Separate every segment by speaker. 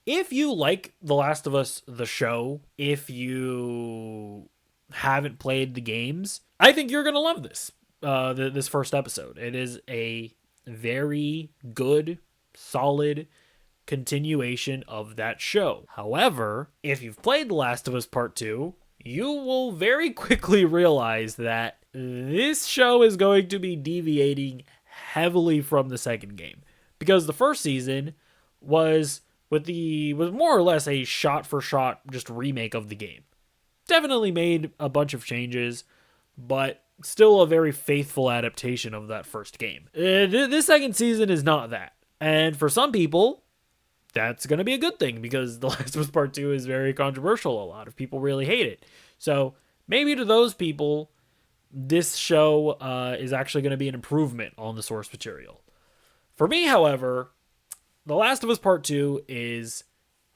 Speaker 1: If you like The Last of Us, the show, if you haven't played the games, I think you're going to love this. This first episode. It is a very good, solid continuation of that show. However, if you've played The Last of Us Part 2, you will very quickly realize that this show is going to be deviating heavily from the second game. Because the first season was was more or less a shot for shot just remake of the game. Definitely made a bunch of changes, but still a very faithful adaptation of that first game. This second season is not that. And for some people, that's going to be a good thing because The Last of Us Part 2 is very controversial. A lot of people really hate it. So maybe to those people, this show is actually going to be an improvement on the source material. For me, however, The Last of Us Part 2 is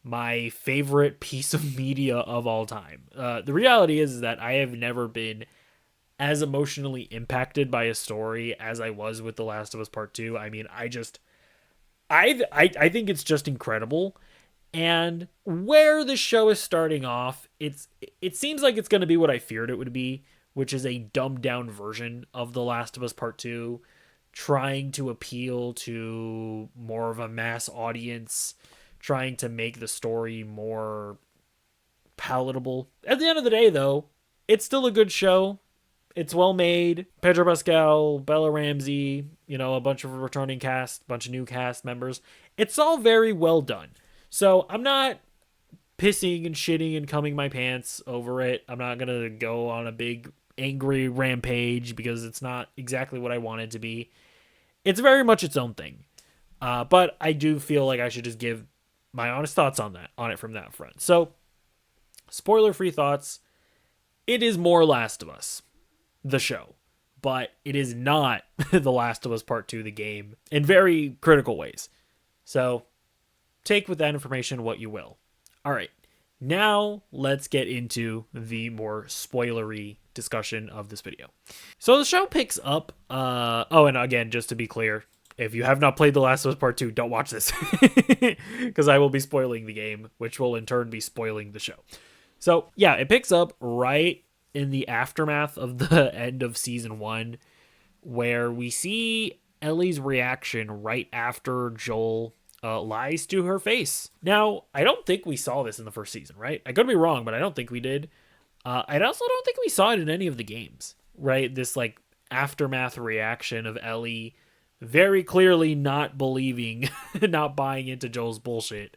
Speaker 1: my favorite piece of media of all time. The reality is that I have never been as emotionally impacted by a story as I was with The Last of Us Part 2. I mean, I think it's just incredible. And where the show is starting off, it seems like it's going to be what I feared it would be, which is a dumbed down version of The Last of Us Part 2, trying to appeal to more of a mass audience, trying to make the story more palatable. At the end of the day, though, it's still a good show. It's well made. Pedro Pascal, Bella Ramsey, a bunch of returning cast, bunch of new cast members. It's all very well done. So I'm not pissing and shitting and cumming my pants over it. I'm not going to go on a big angry rampage because it's not exactly what I want it to be. It's very much its own thing. But I do feel like I should just give my honest thoughts on it from that front. So, spoiler-free thoughts. It is more Last of Us, the show, but it is not The Last of Us Part 2, the game, in very critical ways. So, take with that information what you will. All right, now let's get into the more spoilery discussion of this video. So the show picks up, and again, just to be clear, if you have not played The Last of Us Part 2, don't watch this, because I will be spoiling the game, which will in turn be spoiling the show. So yeah, it picks up right in the aftermath of the end of season 1, where we see Ellie's reaction right after Joel lies to her face. Now, I don't think we saw this in the first season, right? I could be wrong, but I don't think we did. I also don't think we saw it in any of the games, right? This aftermath reaction of Ellie very clearly not believing, not buying into Joel's bullshit.